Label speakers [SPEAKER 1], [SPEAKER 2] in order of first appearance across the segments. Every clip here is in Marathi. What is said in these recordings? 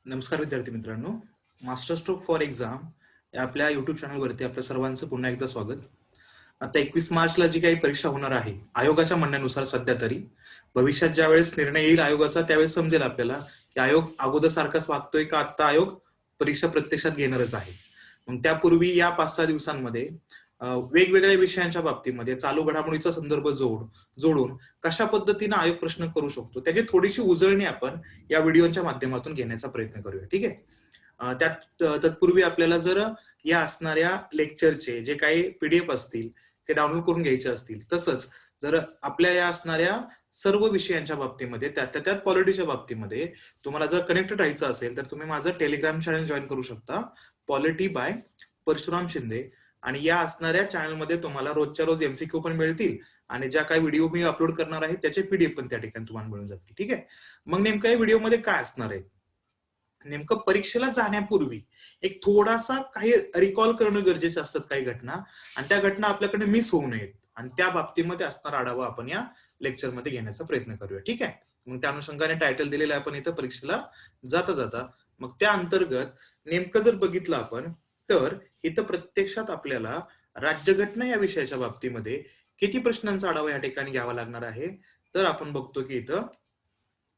[SPEAKER 1] नमस्कार विद्यार्थी मित्रांनो, मास्टर स्ट्रोक फॉर एक्झाम या आपल्या युट्यूब चॅनलवरती आपल्या सर्वांचं पुन्हा एकदा स्वागत. आता 21 मार्चला जी काही परीक्षा होणार आहे आयोगाच्या म्हणण्यानुसार, सध्या तरी भविष्यात ज्या वेळेस निर्णय येईल आयोगाचा त्यावेळेस समजेल आपल्याला की आयोग अगोदर सारखाच वागतोय का आता आयोग परीक्षा प्रत्यक्षात घेणारच आहे. मग त्यापूर्वी या 5-6 दिवसांमध्ये वेगवेगळ्या विषयांच्या बाबतीमध्ये चालू घडामोडीचा संदर्भ जोडून कशा पद्धतीने आयोग प्रश्न करू शकतो त्याची थोडीशी उजळणी आपण या व्हिडिओच्या माध्यमातून घेण्याचा प्रयत्न करूया. ठीक आहे. त्यात तत्पूर्वी आपल्याला जर या असणाऱ्या लेक्चरचे जे काही पीडीएफ असतील ते डाउनलोड करून घ्यायचे असतील, तसंच जर आपल्या या असणाऱ्या सर्व विषयांच्या बाबतीमध्ये त्यात पॉलिटीच्या बाबतीमध्ये तुम्हाला जर कनेक्टेड राहायचं असेल तर तुम्ही माझं टेलिग्राम चॅनल जॉईन करू शकता, पॉलिटी बाय परशुराम शिंदे. आणि या असणाऱ्या चॅनलमध्ये तुम्हाला रोजच्या रोज एमसीक्यू पण मिळतील आणि ज्या काही व्हिडिओ मी अपलोड करणार आहे त्याचे पीडीएफ पण त्या ठिकाणी तुम्हाला मिळून जातील. ठीक आहे. मग नेमकं या व्हिडिओमध्ये काय असणार आहे, नेमकं परीक्षेला जाण्यापूर्वी एक थोडासा काही रिकॉल करणं गरजेचं असतात काही घटना, आणि त्या घटना आपल्याकडे मिस होऊ नयेत आणि त्या बाबतीमध्ये असणारा आढावा आपण या लेक्चरमध्ये घेण्याचा प्रयत्न करूया. ठीक आहे. मग त्या अनुषंगाने टायटल दिलेलं आहे आपण इथं परीक्षेला जाता जाता. मग त्या अंतर्गत नेमकं जर बघितलं आपण तर इथं प्रत्यक्षात आपल्याला राज्यघटना या विषयाच्या बाबतीमध्ये किती प्रश्नांचा आढावा या ठिकाणी घ्यावा लागणार आहे, तर आपण बघतो की इथं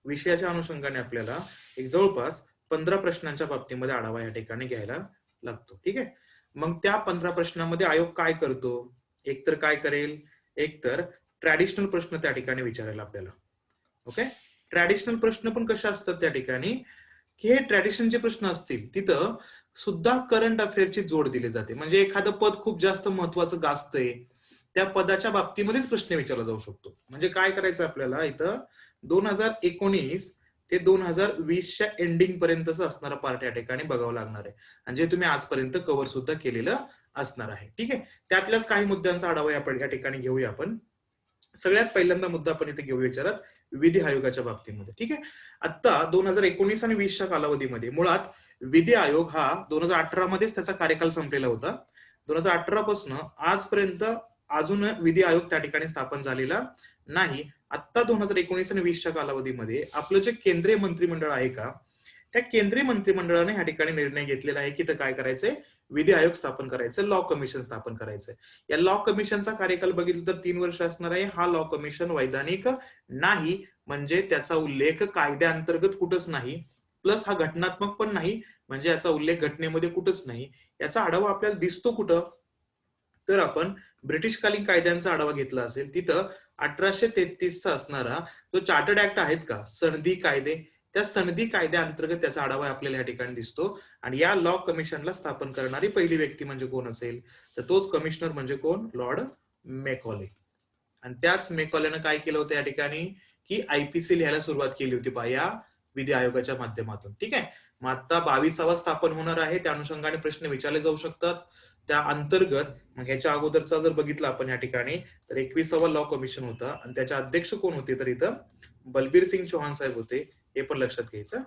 [SPEAKER 1] विषयाच्या अनुषंगाने आपल्याला एक जवळपास 15 प्रश्नांच्या बाबतीमध्ये आढावा या ठिकाणी घ्यायला लागतो. ठीक आहे. मग त्या 15 प्रश्नांमध्ये आयोग काय करतो, एकतर काय करेल, एकतर ट्रॅडिशनल प्रश्न त्या ठिकाणी विचारायला आपल्याला. ओके. ट्रॅडिशनल प्रश्न पण कशा असतात त्या ठिकाणी की हे ट्रॅडिशनचे प्रश्न असतील तिथं सुद्धा करंट अफेअरची जोड दिली जाते. म्हणजे एखादं पद खूप जास्त महत्वाचं गाजतंय, त्या पदाच्या बाबतीमध्येच प्रश्न विचारला जाऊ शकतो. म्हणजे काय करायचं आपल्याला इथं 2019 ते 2020च्या एंडिंग पर्यंतच असणारा पार्ट या ठिकाणी बघावं लागणार आहे आणि जे तुम्ही आजपर्यंत कव्हर सुद्धा केलेलं असणार आहे. ठीक आहे. त्यातल्याच काही मुद्द्यांचा आढावा आपण या ठिकाणी घेऊया. आपण सगळ्यात पहिल्यांदा मुद्दा आपण इथे घेऊ विचारात विधी आयोगाच्या बाबतीमध्ये. ठीक आहे. आता 2019 आणि 20च्या कालावधीमध्ये मुळात विधी आयोग हा 2018 मध्येच त्याचा कार्यकाल संपलेला होता. 2018 पासून आजपर्यंत अजून विधी आयोग त्या ठिकाणी स्थापन झालेला नाही. आता 2019 आणि 20च्या कालावधीमध्ये आपलं जे केंद्रीय मंत्रिमंडळ आहे का, त्या केंद्रीय मंत्रिमंडळाने या ठिकाणी निर्णय घेतलेला आहे की तर काय करायचंय, विधी आयोग स्थापन करायचं, लॉ कमिशन स्थापन करायचंय. या लॉ कमिशनचा कार्यकाल बघितलं तर 3 वर्ष असणार आहे. हा लॉ कमिशन वैधानिक नाही, म्हणजे त्याचा उल्लेख कायद्याअंतर्गत कुठंच नाही, प्लस हा घटनात्मक पण नाही, म्हणजे याचा उल्लेख घटनेमध्ये कुठंच नाही. याचा आढावा आपल्याला दिसतो कुठं, तर आपण ब्रिटिशकालीन कायद्यांचा आढावा घेतला असेल तिथं 1833चा असणारा जो चार्टर्ड ऍक्ट आहेत का, सनदी कायदे, त्या सनदी कायद्याअंतर्गत त्याचा आढावा आपल्याला या ठिकाणी दिसतो. आणि या लॉ कमिशनला स्थापन करणारी पहिली व्यक्ती म्हणजे कोण असेल, तर तोच कमिशनर म्हणजे कोण, लॉर्ड मेकॉले. आणि त्याच मेकॉलेनं काय केलं होतं या ठिकाणी की आयपीसी लिहायला सुरुवात केली होती या विधी आयोगाच्या माध्यमातून. ठीक आहे. मग आता 22वा स्थापन होणार आहे, त्या अनुषंगाने प्रश्न विचारले जाऊ शकतात. त्या अंतर्गत मग ह्याच्या अगोदरचा जर बघितला आपण या ठिकाणी तर 21वा लॉ कमिशन होता आणि त्याचे अध्यक्ष कोण होते, तर इथं बलबीर सिंग चौहान साहेब होते. हे पण लक्षात घ्यायचं.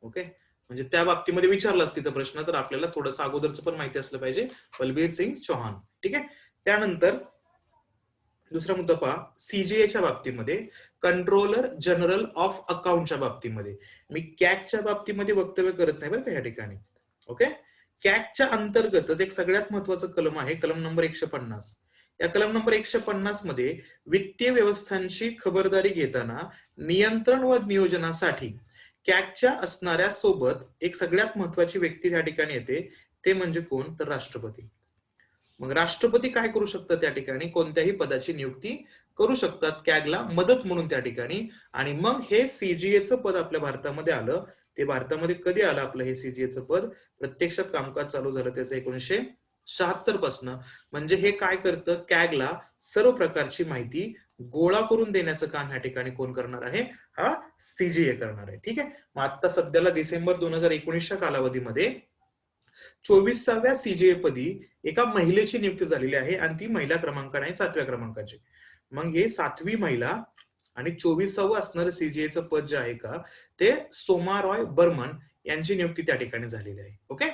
[SPEAKER 1] ओके. म्हणजे त्या बाबतीमध्ये विचारलाच तिथं प्रश्न, तर आपल्याला थोडंसं अगोदरचं पण माहिती असलं पाहिजे, बलबीर सिंग चौहान. ठीक आहे. त्यानंतर दुसरा मुद्दा पहा, सीजीएच्या बाबतीमध्ये, कंट्रोलर जनरल ऑफ अकाउंटच्या बाबतीमध्ये. मी कॅगच्या बाबतीमध्ये वक्तव्य करत नाही बरं का या ठिकाणी. ओके. कॅगच्या अंतर्गतच एक सगळ्यात महत्वाचं कलम आहे, कलम नंबर 150. या कलम नंबर 150 मध्ये वित्तीय व्यवस्थांची खबरदारी घेताना नियंत्रण व नियोजनासाठी कॅगच्या असणाऱ्या सोबत एक सगळ्यात महत्वाची व्यक्ती त्या ठिकाणी येते, ते म्हणजे कोण, तर राष्ट्रपती. मग राष्ट्रपती काय करू शकतात त्या ठिकाणी, कोणत्याही पदाची नियुक्ती करू शकतात कॅगला मदत म्हणून त्या ठिकाणी. आणि मग हे सीजीएचं पद आपल्या भारतामध्ये आलं. ते भारतामध्ये कधी आलं आपलं हे सीजीएचं पद, प्रत्यक्षात कामकाज चालू झालं त्याचं 1976 पासून. म्हणजे हे काय करतं, कॅगला सर्व प्रकारची माहिती गोळा करून देण्याचं काम या ठिकाणी कोण करणार आहे, हा सीजीए करणार आहे. ठीक आहे. मग आता सध्याला डिसेंबर 2019च्या कालावधीमध्ये 24व्या सीजीए पदी एका महिलेची नियुक्ती झालेली आहे आणि ती महिला क्रमांकाने आहे 7व्या क्रमांकाची. मग हे 7वी महिला आणि 24व असणारं सीजीएचं पद जे आहे का, ते सोमा रॉय बर्मन यांची नियुक्ती त्या ठिकाणी झालेली आहे. ओके.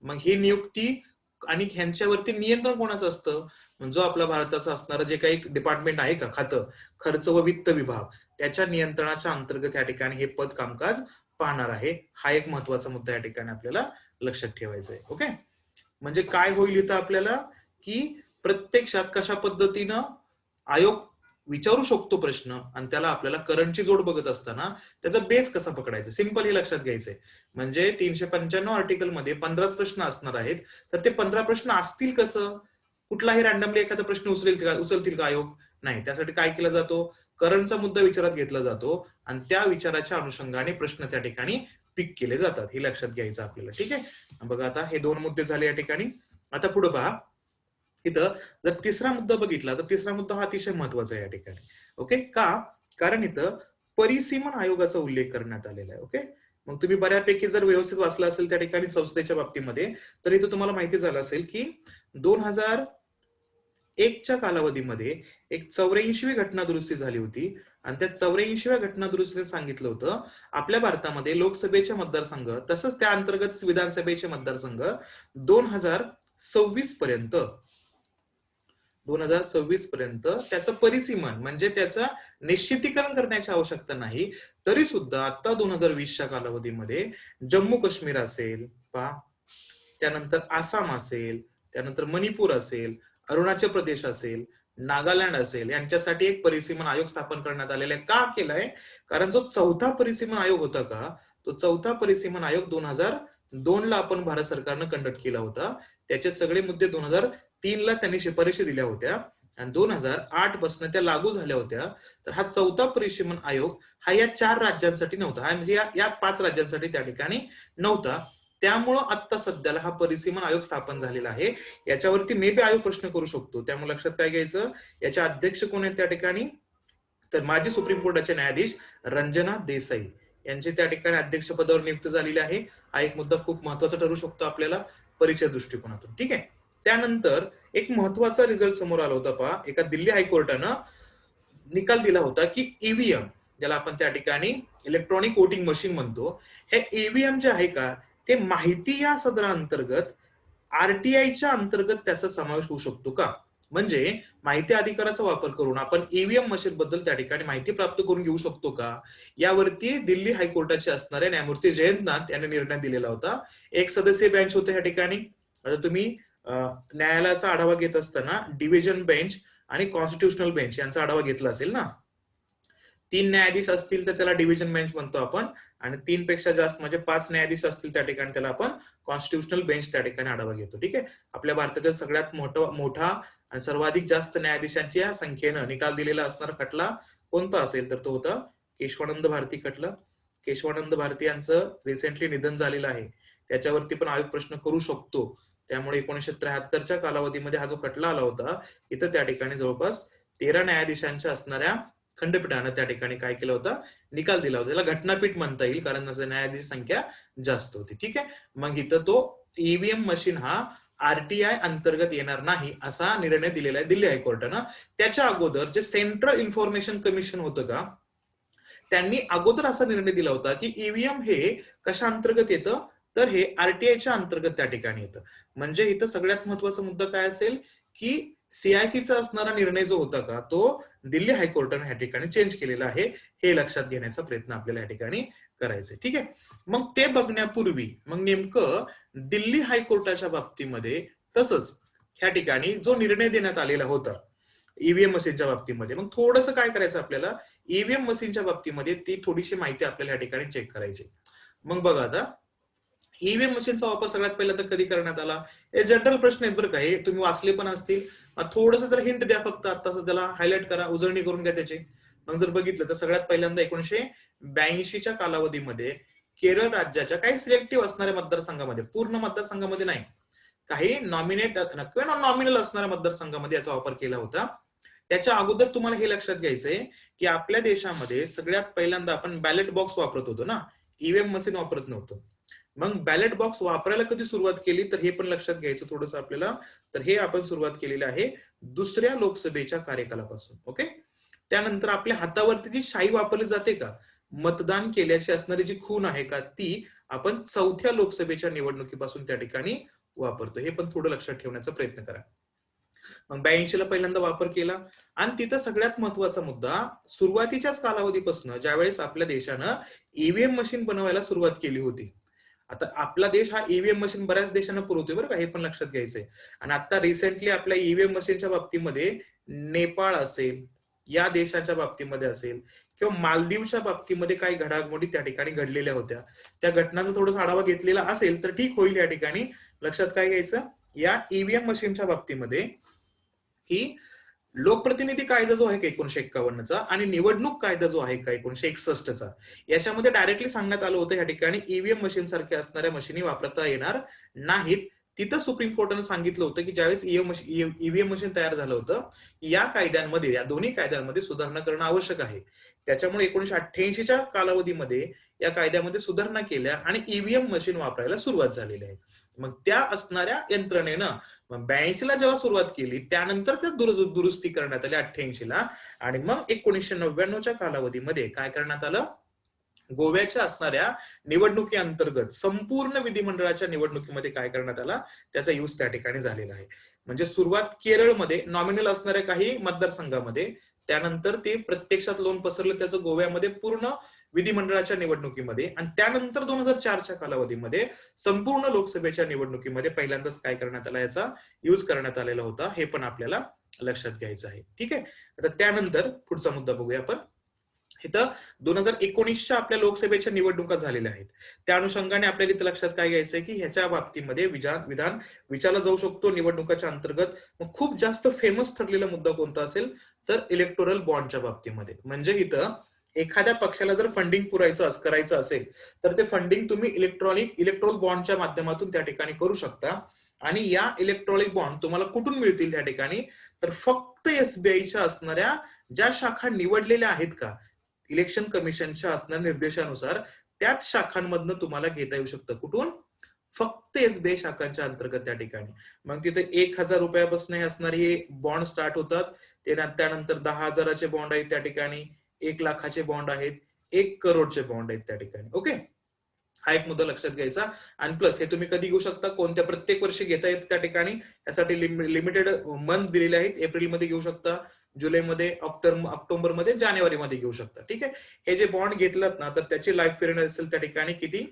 [SPEAKER 1] मग ही नियुक्ती आणि ह्यांच्यावरती नियंत्रण कोणाचं असतं, जो आपला भारताचं असणारं जे काही डिपार्टमेंट आहे का, खातं, खर्च व वित्त विभाग, त्याच्या नियंत्रणाच्या अंतर्गत या ठिकाणी हे पद कामकाज पाहणार आहे. हा एक महत्वाचा मुद्दा या ठिकाणी आपल्याला लक्षात ठेवायचा आहे. ओके, म्हणजे काय होईल इथं आपल्याला की प्रत्यक्षात कशा पद्धतीनं आयोग विचारू शकतो प्रश्न आणि त्याला आपल्याला करंटची जोड बघत असताना त्याचा बेस कसा पकडायचा, सिंपल हे लक्षात घ्यायचंय. म्हणजे 395 आर्टिकल मध्ये 15 प्रश्न असणार आहेत, तर ते 15 प्रश्न असतील कसं, कुठलाही रॅन्डमली एखादा प्रश्न उचलतील का आयोग? नाही. त्यासाठी काय केलं जातो, करंटचा मुद्दा विचारात घेतला जातो आणि त्या विचाराच्या अनुषंगाने प्रश्न त्या ठिकाणी पिक केले जातात. हे लक्षात घ्यायचं आपल्याला. ठीक आहे, बघा आता हे 2 मुद्दे झाले या ठिकाणी. आता पुढे पहा, इथं जर तिसरा मुद्दा बघितला तर तिसरा मुद्दा हा अतिशय महत्वाचा आहे या ठिकाणी. ओके, का? कारण इथं परिसीमन आयोगाचा उल्लेख करण्यात आलेला आहे. ओके, मग तुम्ही बऱ्यापैकी जर व्यवस्थित वाचलं असेल त्या ठिकाणी संस्थेच्या बाबतीमध्ये, तर इथं तुम्हाला माहिती झालं असेल की 2001च्या कालावधीमध्ये एक 84वी घटना दुरुस्ती झाली होती आणि त्या 84व्या घटना दुरुस्तीने सांगितलं होतं आपल्या भारतामध्ये लोकसभेचे मतदारसंघ तसंच त्या अंतर्गत विधानसभेचे मतदारसंघ 2026 पर्यंत त्याचं परिसीमन म्हणजे त्याचं निश्चितीकरण करण्याची आवश्यकता नाही, तरी सुद्धा आता 2020च्या कालावधीमध्ये जम्मू काश्मीर असेल पहा, त्यानंतर आसाम असेल, त्यानंतर मणिपूर असेल, अरुणाचल प्रदेश असेल, नागालँड असेल, यांच्यासाठी एक परिसीमन आयोग स्थापन करण्यात आलेला आहे. का केलाय? कारण जो चौथा परिसीमन आयोग होता का, तो चौथा परिसीमन आयोग 2002ला आपण भारत सरकारनं कंडक्ट केला होता. त्याचे सगळे मुद्दे 2003ला त्यांनी शिफारशी दिल्या होत्या आणि 2008 पासून त्या लागू झाल्या होत्या. तर हा चौथा परिसीमन आयोग हा या 4 राज्यांसाठी नव्हता, हा म्हणजे या 5 राज्यांसाठी त्या ठिकाणी नव्हता. त्यामुळं आता सध्याला हा परिसीमन आयोग स्थापन झालेला आहे. याच्यावरती मे बी आयोग प्रश्न करू शकतो. त्यामुळे लक्षात काय घ्यायचं, याचे अध्यक्ष कोण आहेत त्या ठिकाणी, तर माजी सुप्रीम कोर्टाचे न्यायाधीश रंजना देसाई यांचे त्या ठिकाणी अध्यक्ष पदावर नियुक्त झालेले आहे. हा एक मुद्दा खूप महत्वाचा ठरू शकतो आपल्याला परिचय दृष्टिकोनातून. ठीक आहे, त्यानंतर एक महत्वाचा रिझल्ट समोर आला होता पहा, एका दिल्ली हायकोर्टानं निकाल दिला होता की ईव्हीएम, ज्याला आपण त्या ठिकाणी इलेक्ट्रॉनिक वोटिंग मशीन म्हणतो, हे ईव्हीएम जे आहे का ते माहिती या सदराअंतर्गत आरटीआयच्या अंतर्गत त्याचा समावेश होऊ शकतो का? म्हणजे माहिती अधिकाराचा वापर करून आपण ईव्हीएम मशीन बद्दल त्या ठिकाणी माहिती प्राप्त करून घेऊ शकतो का? यावरती दिल्ली हायकोर्टाचे असणारे न्यायमूर्ती जयंतनाथ यांनी निर्णय दिलेला होता. एक सदस्यीय बेंच होते या ठिकाणी. आता तुम्ही न्यायालयाचा आढावा घेत असताना डिव्हिजन बेंच आणि कॉन्स्टिट्युशनल बेंच यांचा आढावा घेतला असेल ना. 3 न्यायाधीश असतील तर त्याला डिव्हिजन बेंच म्हणतो आपण, आणि 3 पेक्षा जास्त म्हणजे 5 न्यायाधीश असतील त्या ठिकाणी त्याला आपण कॉन्स्टिट्युशनल बेंच त्या ठिकाणी आढावा घेतो. ठीक आहे, आपल्या भारतातील सगळ्यात मोठा आणि सर्वाधिक जास्त न्यायाधीशांच्या संख्येनं निकाल दिलेला असणारा खटला कोणता असेल तर तो होता केशवानंद भारती खटला. केशवानंद भारती यांचं रिसेंटली निधन झालेलं आहे, त्याच्यावरती पण आयोग प्रश्न करू शकतो. त्यामुळे 1973च्या कालावधीमध्ये हा जो खटला आला होता, इथं त्या ठिकाणी जवळपास 13 न्यायाधीशांच्या असणाऱ्या खंडपीठानं त्या ठिकाणी काय केलं होतं, निकाल दिला होता. त्याला घटनापीठ म्हणता येईल कारण न्यायाधीश संख्या जास्त होती. ठीक आहे, मग इथं तो ईव्हीएम मशीन हा आरटीआय अंतर्गत येणार नाही असा निर्णय दिलेला आहे दिल्ली हायकोर्टानं. त्याच्या अगोदर जे सेंट्रल इन्फॉर्मेशन कमिशन होतं का, त्यांनी अगोदर असा निर्णय दिला होता की ईव्हीएम हे कशा अंतर्गत येतं, तर हे आरटीआयच्या अंतर्गत त्या ठिकाणी येतं. म्हणजे इथं सगळ्यात महत्वाचा मुद्दा काय असेल की सीआयसीचा असणारा निर्णय जो होता का तो दिल्ली हायकोर्टाने या ठिकाणी चेंज केलेला आहे. हे लक्षात घेण्याचा प्रयत्न आपल्याला या ठिकाणी करायचा. ठीक आहे, मग ते बघण्यापूर्वी मग नेमकं दिल्ली हायकोर्टाच्या बाबतीमध्ये तसंच ह्या ठिकाणी जो निर्णय देण्यात आलेला होता ईव्हीएम मशीनच्या बाबतीमध्ये, मग थोडंसं काय करायचं आपल्याला, ईव्हीएम मशीनच्या बाबतीमध्ये ती थोडीशी माहिती आपल्याला या ठिकाणी चेक करायची. मग बघा आता ईव्हीएम मशीनचा वापर सगळ्यात पहिल्यांदा कधी करण्यात आला, हे जनरल प्रश्न आहेत बरं का, हे तुम्ही वाचले पण असतील. थोडस तर हिंट द्या फक्त, आता त्याला हायलाइट करा, उजळणी करून घ्या त्याची. मग जर बघितलं तर सगळ्यात पहिल्यांदा 1982च्या कालावधीमध्ये केरळ राज्याच्या काही सिलेक्टिव्ह असणाऱ्या मतदारसंघामध्ये, पूर्ण मतदारसंघामध्ये नाही, काही नॉमिनेट किंवा नॉमिनल असणाऱ्या मतदारसंघामध्ये याचा वापर केला होता. त्याच्या अगोदर तुम्हाला हे लक्षात घ्यायचंय की आपल्या देशामध्ये सगळ्यात पहिल्यांदा आपण बॅलेट बॉक्स वापरत होतो ना, ईव्हीएम मशीन वापरत नव्हतो. मग बॅलेट बॉक्स वापरायला कधी सुरुवात केली तर हे पण लक्षात घ्यायचं थोडंसं आपल्याला. तर हे आपण सुरुवात केलेली आहे दुसऱ्या लोकसभेच्या कार्यकालापासून. ओके, त्यानंतर आपल्या हातावरती जी शाई वापरली जाते का, मतदान केल्याची असणारी जी खूण आहे का, ती आपण 4थ्या लोकसभेच्या निवडणुकीपासून त्या ठिकाणी वापरतो. हे पण थोडं लक्षात ठेवण्याचा प्रयत्न करा. मग 82ला पहिल्यांदा वापर केला. आणि तिथं सगळ्यात महत्वाचा मुद्दा, सुरुवातीच्याच कालावधीपासून ज्यावेळेस आपल्या देशानं ईव्हीएम मशीन बनवायला सुरुवात केली होती. आता आपला देश हा ईव्हीएम मशीन बऱ्याच देशांना पुरवतोय बरं का, हे पण लक्षात घ्यायचंय. आणि आता रिसेंटली आपल्या ईव्हीएम मशीनच्या बाबतीमध्ये नेपाळ असेल, या देशाच्या बाबतीमध्ये असेल, किंवा मालदीवच्या बाबतीमध्ये काही घडामोडी त्या ठिकाणी घडलेल्या होत्या. त्या घटनांचा थोडासा आढावा घेतलेला असेल तर ठीक होईल. या ठिकाणी लक्षात काय घ्यायचं, या ईव्हीएम मशीनच्या बाबतीमध्ये की लोकप्रतिनिधी कायदा जो आहे का 1951चा आणि निवडणूक कायदा जो आहे का 1961चा, याच्यामध्ये डायरेक्टली सांगण्यात आलं होतं या ठिकाणी ईव्हीएम मशीन सारख्या असणाऱ्या मशीनी वापरता येणार नाहीत. तिथं सुप्रीम कोर्टाने सांगितलं होतं की ज्यावेळेस ईव्हीएम मशीन तयार झालं होतं, या कायद्यांमध्ये, या दोन्ही कायद्यांमध्ये सुधारणा करणं आवश्यक आहे. त्याच्यामुळे 1988च्या कालावधीमध्ये या कायद्यामध्ये सुधारणा केल्या आणि ईव्हीएम मशीन वापरायला सुरुवात झालेली आहे. मग त्या असणाऱ्या यंत्रणेनं 82ला जेव्हा सुरुवात केली, त्यानंतर त्या दुरुस्ती करण्यात आली 88ला. आणि मग 1999च्या कालावधीमध्ये काय करण्यात आलं, गोव्याच्या असणाऱ्या निवडणुकी अंतर्गत संपूर्ण विधिमंडळाच्या निवडणुकीमध्ये काय करण्यात आला, त्याचा यूज त्या ठिकाणी झालेला आहे. म्हणजे सुरुवात केरळमध्ये नॉमिनल असणाऱ्या काही मतदारसंघामध्ये, त्यानंतर ते प्रत्यक्षात लोन पसरलं त्याचं गोव्यामध्ये पूर्ण विधिमंडळाच्या निवडणुकीमध्ये, आणि त्यानंतर 2004च्या कालावधीमध्ये संपूर्ण लोकसभेच्या निवडणुकीमध्ये पहिल्यांदाच काय करण्यात आला, याचा यूज करण्यात आलेला होता. हे पण आपल्याला लक्षात घ्यायचं आहे. ठीक आहे. आता त्यानंतर पुढचा मुद्दा बघूया आपण. इथं 2019च्या आपल्या लोकसभेच्या निवडणुका झालेल्या आहेत. त्या अनुषंगाने आपल्याला इथं लक्षात काय घ्यायचंय की ह्याच्या बाबतीमध्ये विधान विचारला जाऊ शकतो निवडणुकाच्या अंतर्गत. मग खूप जास्त फेमस ठरलेला मुद्दा कोणता असेल तर इलेक्टोरल बॉन्डच्या बाबतीमध्ये. म्हणजे इथं एखाद्या पक्षाला जर फंडिंग करायचं असेल तर ते फंडिंग तुम्ही इलेक्ट्रोल बॉन्डच्या माध्यमातून त्या ठिकाणी करू शकता. आणि या इलेक्ट्रॉनिक बॉन्ड तुम्हाला कुठून मिळतील त्या ठिकाणी, तर फक्त एसबीआयच्या असणाऱ्या ज्या शाखा निवडलेल्या आहेत का इलेक्शन कमिशनच्या असणाऱ्या निर्देशानुसार, त्याच शाखांमधनं तुम्हाला घेता येऊ शकतं. कुठून? फक्त एसबीआय शाखांच्या अंतर्गत त्या ठिकाणी. मग तिथे 1000 रुपयापासून असणारे बॉन्ड स्टार्ट होतात. त्यानंतर 10,000चे बॉन्ड आहेत त्या ठिकाणी, 1 लाखाचे बॉन्ड आहेत, 1 करोडचे बॉन्ड आहेत त्या ठिकाणी. ओके, हा एक मुद्दा लक्षात घ्यायचा. आणि प्लस हे तुम्ही कधी घेऊ शकता, कोणत्या प्रत्येक वर्षी घेता येतं त्या ठिकाणी. यासाठी लिमिटेड मंथ दिलेले आहेत. एप्रिलमध्ये घेऊ शकता, जुलैमध्ये, ऑक्टोबरमध्ये, जानेवारीमध्ये घेऊ शकता. ठीक आहे. हे जे बॉन्ड घेतलात ना, तर त्याची लाईफ पिरियड असेल त्या ठिकाणी किती,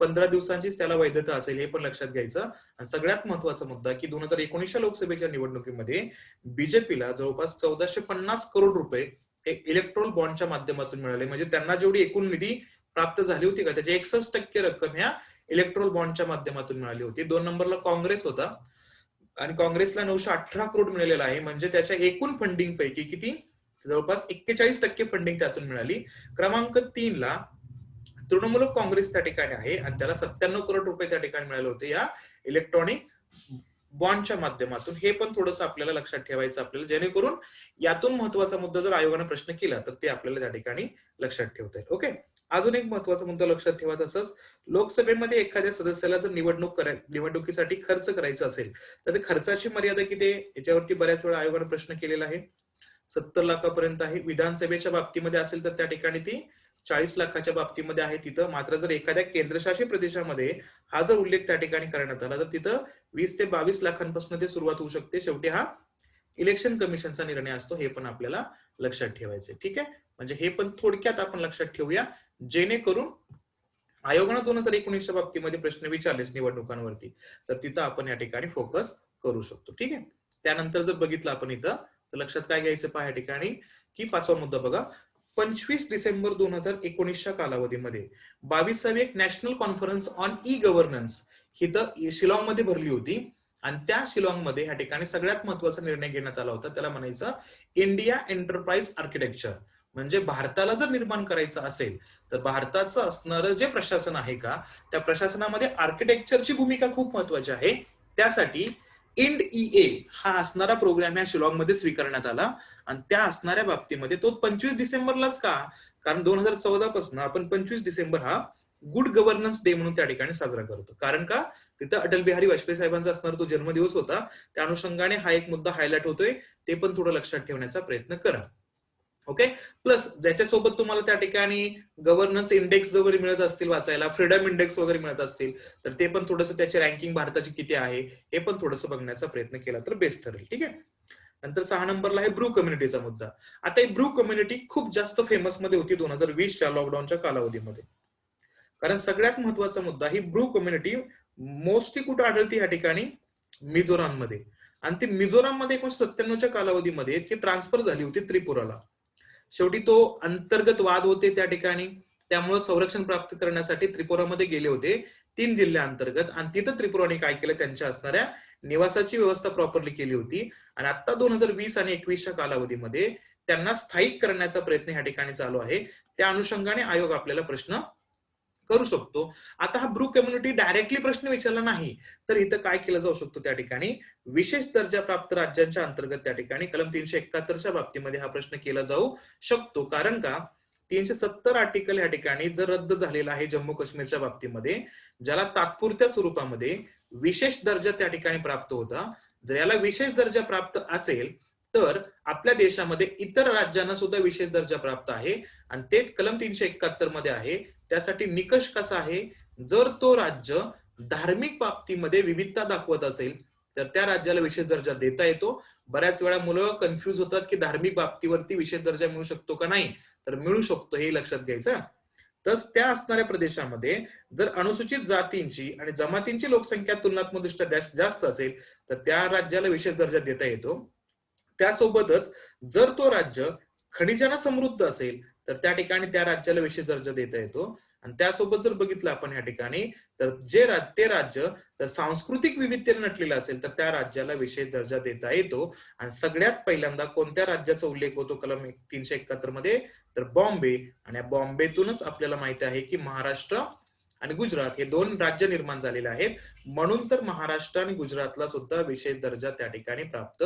[SPEAKER 1] 15 दिवसांचीच त्याला वैधता असेल. हे पण लक्षात घ्यायचं. आणि सगळ्यात महत्वाचा मुद्दा की 2019च्या लोकसभेच्या निवडणुकीमध्ये बीजेपीला जवळपास 1450 करोड रुपये हे इलेक्ट्रोल बॉन्डच्या माध्यमातून मिळाले. म्हणजे त्यांना जेवढी एकूण निधी प्राप्त झाली होती का, त्याची 61% रक्कम ह्या इलेक्ट्रोल बॉन्डच्या माध्यमातून मिळाली होती. 2 नंबरला काँग्रेस होता आणि काँग्रेसला 918 करोड मिळालेला आहे. म्हणजे त्याच्या एकूण फंडिंग पैकी किती, जवळपास 41% फंडिंग त्यातून मिळाली. क्रमांक 3 ला तृणमूल काँग्रेस त्या ठिकाणी आहे आणि त्याला 97 करोड रुपये त्या ठिकाणी मिळाले होते या इलेक्ट्रॉनिक बॉन्डच्या माध्यमातून. हे पण थोडंसं आपल्याला लक्षात ठेवायचं आपल्याला, जेणेकरून यातून महत्वाचा मुद्दा जर आयोगाने प्रश्न केला तर ते आपल्याला त्या ठिकाणी लक्षात ठेवता येईल. ओके. अजून एक महत्वाचा मुद्दा लक्षात ठेवा, तसंच लोकसभेमध्ये एखाद्या सदस्याला जर निवडणुकीसाठी खर्च करायचा असेल तर ते खर्चाची मर्यादा किती आहे, याच्यावरती बऱ्याच वेळा आयोगाने प्रश्न केलेला आहे. 70 लाखापर्यंत आहे. विधानसभेच्या बाबतीमध्ये असेल तर त्या ठिकाणी ती 40 लाखाच्या बाबतीमध्ये आहे तिथं. मात्र जर एखाद्या केंद्रशासित प्रदेशामध्ये हा जर उल्लेख त्या ठिकाणी करण्यात आला तर तिथं 20 ते 22 लाखांपासून ते सुरुवात होऊ शकते. शेवटी हा इलेक्शन कमिशनचा निर्णय असतो. हे पण आपल्याला लक्षात ठेवायचं. ठीक आहे. म्हणजे हे पण थोडक्यात आपण लक्षात ठेवूया, जेणेकरून आयोगाने 2019च्या बाबतीमध्ये प्रश्न विचारलेच निवडणुकांवरती तर तिथं आपण या ठिकाणी फोकस करू शकतो. ठीक आहे. त्यानंतर जर बघितलं आपण इथं तर लक्षात काय घ्यायचं पहा या ठिकाणी की 5वा मुद्दा बघा. 25 डिसेंबर 2019च्या कालावधीमध्ये 22वी national conference on e governance इथं शिलाँगमध्ये भरली होती. आणि त्या शिलाँगमध्ये या ठिकाणी सगळ्यात महत्वाचा निर्णय घेण्यात आला होता. त्याला म्हणायचं इंडिया एंटरप्राइज आर्किटेक्चर. म्हणजे भारताला जर निर्माण करायचं असेल तर भारताचं असणारं जे प्रशासन आहे का, त्या प्रशासनामध्ये आर्किटेक्चरची भूमिका खूप महत्वाची आहे. त्यासाठी IND-EA हा असणारा प्रोग्राम या शिलाँगमध्ये स्वीकारण्यात आला. आणि त्या असणाऱ्या बाबतीमध्ये तो 25 डिसेंबरलाच का, कारण 2014 पासून आपण 25 डिसेंबर हा गुड गव्हर्नन्स डे म्हणून त्या ठिकाणी साजरा करतो. कारण का, तिथं अटल बिहारी वाजपेयी साहेबांचा असणारा तो जन्मदिवस होता. त्या अनुषंगाने हा एक मुद्दा हायलाइट होतोय. ते पण थोडं लक्षात ठेवण्याचा प्रयत्न करा. ओके. प्लस ज्याच्यासोबत तुम्हाला त्या ठिकाणी गव्हर्नन्स इंडेक्स वगैरे मिळत असतील वाचायला, फ्रीडम इंडेक्स वगैरे मिळत असतील, तर ते पण थोडंसं त्याची रँकिंग भारताची किती आहे हे पण थोडंसं बघण्याचा प्रयत्न केला तर बेस्ट ठरेल. ठीक आहे. नंतर 6 नंबरला आहे ब्रू कम्युनिटीचा मुद्दा. आता ही ब्रू कम्युनिटी खूप जास्त फेमस मध्ये होती 2020च्या लॉकडाऊनच्या कालावधीमध्ये. कारण सगळ्यात महत्वाचा मुद्दा ही ब्रू कम्युनिटी मोस्टली कुठे आढळते या ठिकाणी? मिझोराममध्ये. आणि ती मिझोराममध्ये 1997च्या कालावधीमध्ये ती ट्रान्सफर झाली होती त्रिपुराला. शेवटी तो अंतर्गत वाद होते त्या ठिकाणी, त्यामुळे संरक्षण प्राप्त करण्यासाठी त्रिपुरामध्ये गेले होते 3 जिल्ह्यांतर्गत, आणि तिथं त्रिपुराने काय केलं, त्यांच्या असणाऱ्या निवासाची व्यवस्था प्रॉपरली केली होती. आणि आता 2020 आणि 21च्या कालावधीमध्ये त्यांना स्थायिक करण्याचा प्रयत्न या ठिकाणी चालू आहे. त्या अनुषंगाने आयोग आपल्याला प्रश्न करू शकतो. आता हा ब्रू कम्युनिटी डायरेक्टली प्रश्न विचारला नाही, तर इथं काय केलं जाऊ शकतो, त्या ठिकाणी विशेष दर्जा प्राप्त राज्यांच्या अंतर्गत त्या ठिकाणी कलम 371च्या बाबतीमध्ये हा प्रश्न केला जाऊ शकतो. कारण का 370 आर्टिकल या ठिकाणी जर रद्द झालेला आहे जम्मू काश्मीरच्या बाबतीमध्ये, ज्याला तात्पुरत्या स्वरूपामध्ये विशेष दर्जा त्या ठिकाणी प्राप्त होता. जर याला विशेष दर्जा प्राप्त असेल तर आपल्या देशामध्ये इतर राज्यांना सुद्धा विशेष दर्जा प्राप्त आहे, आणि ते कलम 371 मध्ये आहे. त्यासाठी निकष कसा आहे, जर तो राज्य धार्मिक बाबतीमध्ये विविधता दाखवत असेल तर त्या राज्याला विशेष दर्जा देता येतो. बऱ्याच वेळा मुलं कन्फ्युज होतात की धार्मिक बाबतीवरती विशेष दर्जा मिळू शकतो का नाही, तर मिळू शकतो, हे लक्षात घ्यायचं. तस त्या असणाऱ्या प्रदेशामध्ये जर अनुसूचित जातींची आणि जमातींची लोकसंख्या तुलनात्मकदृष्ट्या जास्त असेल तर त्या राज्याला विशेष दर्जा देता येतो. त्यासोबतच जर तो राज्य खनिजाने समृद्ध असेल तर त्या ठिकाणी त्या राज्याला विशेष दर्जा देता येतो. आणि त्यासोबत जर बघितलं आपण या ठिकाणी, तर ते राज्य जर सांस्कृतिक विविधतेने नटलेलं असेल तर त्या राज्याला विशेष दर्जा देता येतो. आणि सगळ्यात पहिल्यांदा कोणत्या राज्याचा उल्लेख होतो कलम 371 मध्ये, तर बॉम्बे. आणि बॉम्बेतूनच आपल्याला माहिती आहे की महाराष्ट्र आणि गुजरात हे 2 राज्य निर्माण झालेले आहेत. म्हणून तर महाराष्ट्र आणि गुजरातला सुद्धा विशेष दर्जा त्या ठिकाणी प्राप्त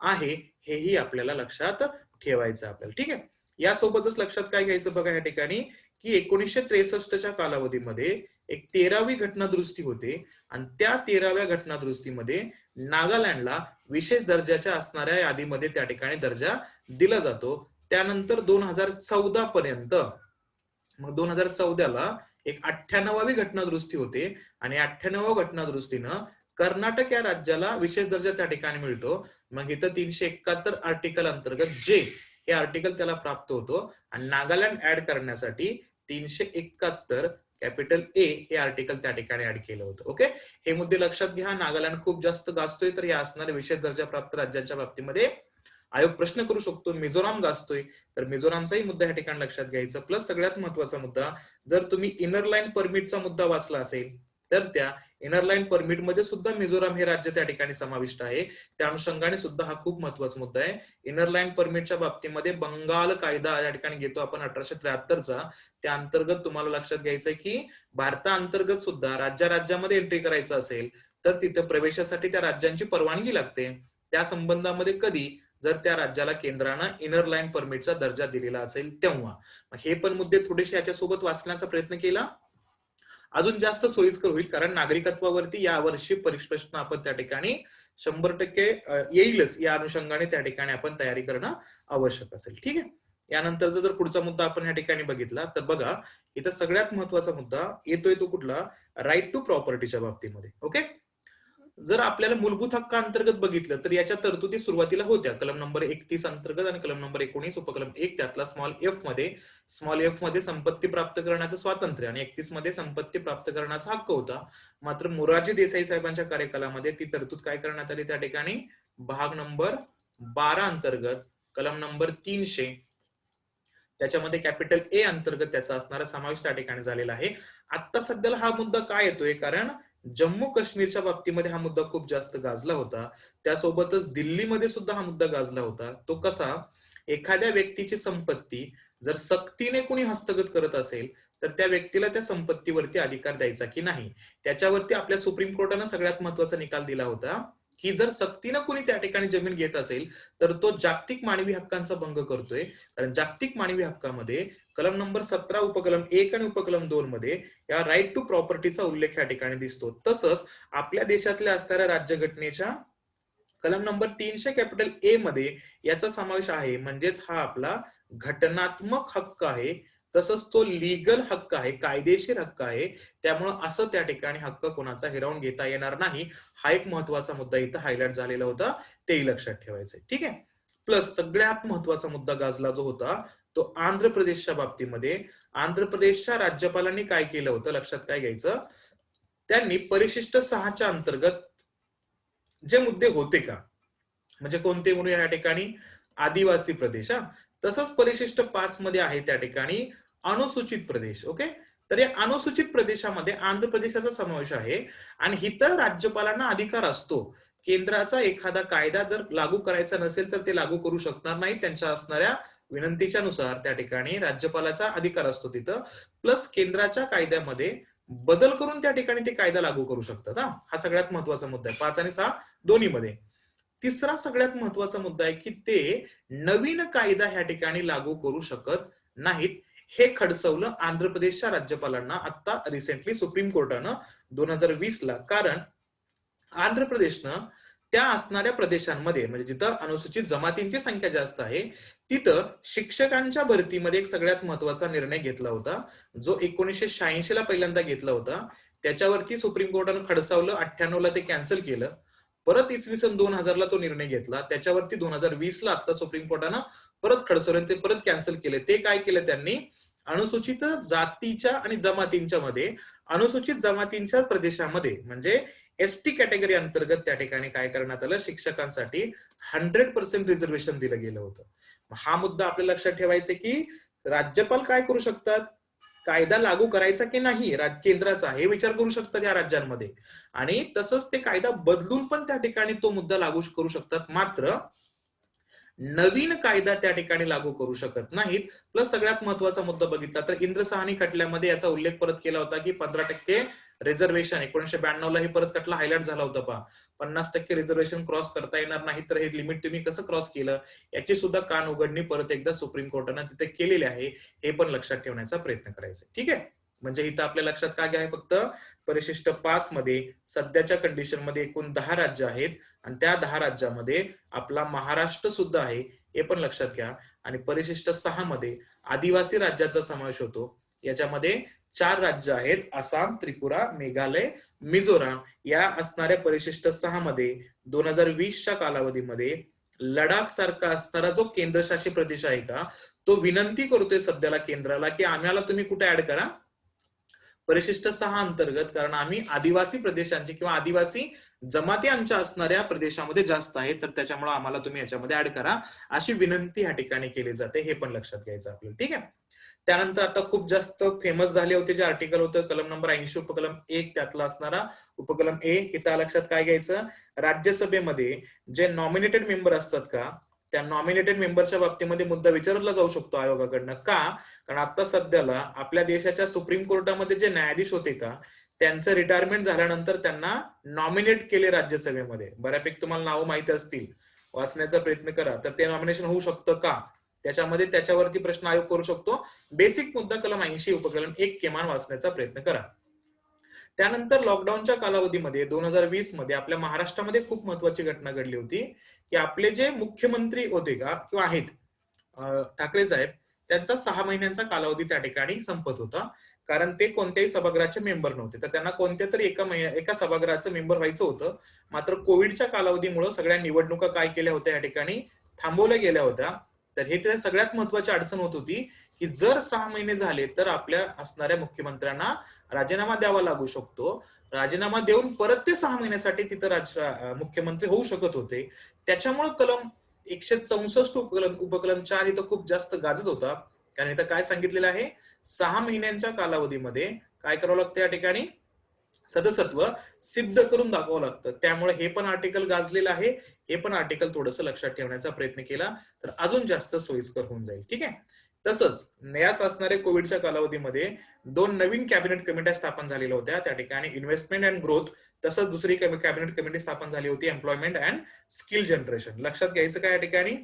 [SPEAKER 1] आहे, हेही आपल्याला लक्षात ठेवायचं आपल्याला. ठीक आहे. यासोबतच लक्षात काय घ्यायचं बघा या ठिकाणी, की 1963च्या कालावधीमध्ये एक 13वी घटनादुरुस्ती होते, आणि त्या 13व्या घटनादुरुस्तीमध्ये नागालँडला विशेष दर्जाच्या असणाऱ्या यादीमध्ये त्या ठिकाणी दर्जा दिला जातो. त्यानंतर 2014 पर्यंत, मग 2014ला एक 98वी घटनादुरुस्ती होते, आणि 98व्या घटनादुरुस्तीनं कर्नाटक या राज्याला विशेष दर्जा त्या ठिकाणी मिळतो. मग इथं 371 आर्टिकल अंतर्गत जे हे आर्टिकल त्याला प्राप्त होतो, आणि नागालँड ऍड करण्यासाठी 371 कॅपिटल ए हे आर्टिकल त्या ठिकाणी ऍड केलं होतं. ओके, हे मुद्दे लक्षात घ्या. नागालँड खूप जास्त गाजतोय, तर या असणाऱ्या विशेष दर्जा प्राप्त राज्यांच्या बाबतीमध्ये आयोग प्रश्न करू शकतो. मिझोराम गाजतोय, तर मिझोरामचाही मुद्दा या ठिकाणी लक्षात घ्यायचा. प्लस सगळ्यात महत्वाचा मुद्दा, जर तुम्ही इनर लाईन परमिटचा मुद्दा वाचला असेल तर त्या इनर लाईन परमिट मध्ये सुद्धा मिझोराम हे राज्य त्या ठिकाणी समाविष्ट आहे. त्या अनुषंगाने सुद्धा हा खूप महत्वाचा मुद्दा आहे. इनर लाईन परमिटच्या बाबतीमध्ये बंगाल कायदा या ठिकाणी घेतो आपण 1873चा, त्या अंतर्गत तुम्हाला लक्षात घ्यायचंय की भारताअंतर्गत सुद्धा राज्यामध्ये एंट्री करायचं असेल तर तिथे प्रवेशासाठी त्या राज्यांची परवानगी लागते. त्या संबंधामध्ये कधी, जर त्या राज्याला केंद्रानं इनर लाईन परमिटचा दर्जा दिलेला असेल तेव्हा. हे पण मुद्दे थोडेसे याच्यासोबत वाचण्याचा प्रयत्न केला, अजून जास्त सोयीस्कर होईल. कारण नागरिकत्वावरती यावर्षी प्रश्न आपण त्या ठिकाणी 100% येईलच, या अनुषंगाने त्या ठिकाणी आपण तयारी करणं आवश्यक असेल. ठीक आहे. यानंतरचा जर पुढचा मुद्दा आपण या ठिकाणी बघितला तर बघा, इथं सगळ्यात महत्वाचा मुद्दा येतोय तो कुठला, राईट टू प्रॉपर्टीच्या बाबतीमध्ये. ओके, जर आपल्याला मूलभूत हक्क अंतर्गत बघितलं तर याच्या तरतुदी सुरुवातीला होत्या कलम नंबर 31 अंतर्गत आणि कलम नंबर 19 उपकलम 1 त्यातला स्मॉल एफ मध्ये संपत्ती प्राप्त करण्याचं स्वातंत्र्य, आणि 31 मध्ये संपत्ती प्राप्त करण्याचा हक्क होता. मात्र मोरारजी देसाई साहेबांच्या कार्यकालामध्ये ती तरतूद काय करण्यात आली, त्या ठिकाणी भाग नंबर 12 अंतर्गत कलम नंबर 300 त्याच्यामध्ये कॅपिटल ए अंतर्गत त्याचा असणारा समावेश त्या ठिकाणी झालेला आहे. आता सध्याला हा मुद्दा काय येतोय, कारण जम्मू काश्मीरच्या बाबतीमध्ये हा मुद्दा खूप जास्त गाजला होता. त्यासोबतच दिल्लीमध्ये सुद्धा हा मुद्दा गाजला होता. तो कसा, एखाद्या व्यक्तीची संपत्ती जर सक्तीने कोणी हस्तगत करत असेल तर त्या व्यक्तीला त्या संपत्तीवरती अधिकार द्यायचा की नाही. त्याच्यावरती आपल्या सुप्रीम कोर्टानं सगळ्यात महत्वाचा निकाल दिला होता की जर सक्तीनं कोणी त्या ठिकाणी जमीन घेत असेल तर तो जागतिक मानवी हक्कांचा भंग करतोय. कारण जागतिक मानवी हक्कामध्ये कलम नंबर 17 उपकलम 1 आणि उपकलम 2 मध्ये या राईट टू प्रॉपर्टीचा उल्लेख या ठिकाणी दिसतो. तसंच आपल्या देशातल्या असणाऱ्या राज्यघटनेच्या कलम नंबर 300 कॅपिटल ए मध्ये याचा समावेश आहे, म्हणजेच हा आपला घटनात्मक हक्क आहे, तसंच तो लीगल हक्क आहे, कायदेशीर हक्क आहे. त्यामुळं असं त्या ठिकाणी हक्क कोणाचा हिरावून घेता येणार नाही. हा एक महत्वाचा मुद्दा इथं हायलाइट झालेला होता, तेही लक्षात ठेवायचंय. ठीक आहे. प्लस सगळ्यात महत्वाचा मुद्दा गाजला जो होता तो आंध्र प्रदेशच्या बाबतीमध्ये. आंध्र प्रदेशच्या राज्यपालांनी काय केलं होतं, लक्षात काय घ्यायचं, त्यांनी परिशिष्ट 6च्या अंतर्गत जे मुद्दे होते का, म्हणजे कोणते म्हणून या ठिकाणी आदिवासी प्रदेश, तसंच परिशिष्ट 5 मध्ये आहे त्या ठिकाणी अनुसूचित प्रदेश. ओके, तर या अनुसूचित प्रदेशामध्ये आंध्र प्रदेशाचा समावेश आहे आणि इथं राज्यपालांना अधिकार असतो, केंद्राचा एखादा कायदा जर लागू करायचा नसेल तर ते लागू करू शकणार नाही, त्यांच्या असणाऱ्या विनंतीच्या नुसार त्या ठिकाणी राज्यपालाचा अधिकार असतो तिथं. प्लस केंद्राच्या कायद्यामध्ये बदल करून त्या ठिकाणी ते कायदा लागू करू शकतात. हा सगळ्यात महत्वाचा मुद्दा आहे 5 आणि 6 दोन्ही मध्ये. तिसरा सगळ्यात महत्वाचा मुद्दा आहे की ते नवीन कायदा ह्या ठिकाणी लागू करू शकत नाहीत. हे खडसवलं आंध्र प्रदेशच्या राज्यपालांना आता रिसेंटली सुप्रीम कोर्टानं 2020 ला. कारण आंध्र प्रदेशनं त्या असणाऱ्या प्रदेशांमध्ये, म्हणजे जिथं अनुसूचित जमातींची संख्या जास्त आहे, तिथं शिक्षकांच्या भरतीमध्ये एक सगळ्यात महत्वाचा निर्णय घेतला होता, जो 1986 ला पहिल्यांदा घेतला होता. त्याच्यावरती सुप्रीम कोर्टानं खडसावलं, 98 ला ते कॅन्सल केलं. परत इसवी सन 2000 ला तो निर्णय घेतला, त्याच्यावरती 2020 ला आता सुप्रीम कोर्टानं परत खडसवलं, ते परत कॅन्सल केले. ते काय केलं त्यांनी, अनुसूचित जातीच्या आणि जमातींच्या मध्ये, अनुसूचित जमातींच्या प्रदेशामध्ये म्हणजे एसटी कॅटेगरी अंतर्गत त्या ठिकाणी काय करण्यात आलं, शिक्षकांसाठी 100% रिझर्वेशन दिलं गेलं होतं. हा मुद्दा आपल्याला लक्षात ठेवायचा की राज्यपाल काय करू शकतात, कायदा लागू करायचा की नाही केंद्राचा, हे विचार करू शकतात या राज्यांमध्ये, आणि तसंच ते कायदा बदलून पण त्या ठिकाणी तो मुद्दा लागू करू शकतात. मात्र नवीन कायदा त्या ठिकाणी लागू करू शकत नाहीत. प्लस सगळ्यात महत्वाचा मुद्दा बघितला तर इंद्रसाहनी खटल्यामध्ये याचा उल्लेख परत केला होता की 15% रिझर्वेशन 1992 ला हे परत खटला हायलाइट झाला होता. 50% रिझर्वेशन क्रॉस करता येणार नाही, तर हे लिमिट तुम्ही कसं क्रॉस केलं, याची सुद्धा कान उघडणी परत एकदा सुप्रीम कोर्टानं तिथे केलेली आहे. हे पण लक्षात ठेवण्याचा प्रयत्न करायचा. ठीक आहे. म्हणजे इथं आपल्या लक्षात काय घ्या, फक्त परिशिष्ट 5 मध्ये सध्याच्या कंडिशन मध्ये एकूण 10 राज्य आहेत आणि त्या 10 राज्यामध्ये आपला महाराष्ट्र सुद्धा आहे, हे पण लक्षात घ्या. आणि परिशिष्ट 6 मध्ये आदिवासी राज्याचा समावेश होतो. याच्यामध्ये 4 राज्य आहेत, आसाम, त्रिपुरा, मेघालय, मिझोराम. या असणाऱ्या परिशिष्ट 6 मध्ये 2020च्या कालावधीमध्ये लडाख सारखा असणारा जो केंद्रशासित प्रदेश आहे का, तो विनंती करतोय सध्याला केंद्राला की आम्हाला तुम्ही कुठे ऍड करा, परिशिष्ट 6 अंतर्गत, कारण आम्ही आदिवासी प्रदेशांची किंवा आदिवासी जमाती आमच्या असणाऱ्या प्रदेशामध्ये जास्त आहे, तर त्याच्यामुळे आम्हाला तुम्ही याच्यामध्ये ऍड करा, अशी विनंती या ठिकाणी केली जाते. हे पण लक्षात घ्यायचं आपल्याला. ठीक आहे. त्यानंतर आता खूप जास्त फेमस झाले होते जे आर्टिकल होतं, कलम नंबर 80 उपकलम 1 त्यातला असणारा उपकलम ए. इथं लक्षात काय घ्यायचं, राज्यसभेमध्ये जे नॉमिनेटेड मेंबर असतात का, त्या नॉमिनेटेड मेंबरच्या बाबतीमध्ये मुद्दा विचारला जाऊ शकतो आयोगाकडनं. का, कारण आता सध्याला आपल्या देशाच्या सुप्रीम कोर्टामध्ये जे न्यायाधीश होते का, त्यांचं रिटायरमेंट झाल्यानंतर त्यांना नॉमिनेट केले राज्यसभेमध्ये. बऱ्यापैकी तुम्हाला नावं माहिती असतील, वाचण्याचा प्रयत्न करा, तर ते नॉमिनेशन होऊ शकतं का, त्याच्यामध्ये त्याच्यावरती प्रश्न आयोग करू शकतो. बेसिक मुद्दा कलम 80 उपकलम 1 किमान वाचण्याचा प्रयत्न करा. त्यानंतर लॉकडाऊनच्या कालावधीमध्ये 2020 मध्ये आपल्या महाराष्ट्रामध्ये खूप महत्वाची घटना घडली होती की आपले जे मुख्यमंत्री होते का किंवा आहेत ठाकरे साहेब, त्यांचा 6 महिन्यांचा कालावधी त्या ठिकाणी संपत होता, कारण ते कोणत्याही सभागृहाचे मेंबर नव्हते. तर त्यांना कोणत्या तरी एका सभागृहाचं मेंबर व्हायचं होतं. मात्र कोविडच्या कालावधीमुळे सगळ्या निवडणुका काय केल्या होत्या, या ठिकाणी थांबवल्या गेल्या होत्या. तर हे सगळ्यात महत्वाची अडचण होत होती की जर 6 महिने झाले तर आपल्या असणाऱ्या मुख्यमंत्र्यांना राजीनामा द्यावा लागू शकतो. राजीनामा देऊन परत ते 6 महिन्यासाठी तिथं मुख्यमंत्री होऊ शकत होते. त्याच्यामुळे कलम 164 उपकलम 4 इथं खूप जास्त गाजत होता. कारण इथं काय सांगितलेलं आहे, 6 महिन्यांच्या कालावधीमध्ये काय करावं लागतं, या ठिकाणी सदस्यत्व सिद्ध करून दाखवावं लागतं. त्यामुळे हे पण आर्टिकल गाजलेलं आहे. हे पण आर्टिकल थोडंसं लक्षात ठेवण्याचा प्रयत्न केला तर अजून जास्त सोयीस्कर होऊन जाईल. ठीक आहे. तसंच याच असणारे कोविडच्या कालावधीमध्ये 2 नवीन कॅबिनेट कमिट्या स्थापन झालेल्या होत्या. त्या ठिकाणी इन्व्हेस्टमेंट अँड ग्रोथ, तसंच दुसरी कॅबिनेट कमिटी स्थापन झाली होती एम्प्लॉयमेंट अँड स्किल जनरेशन. लक्षात घ्यायचं काय, या ठिकाणी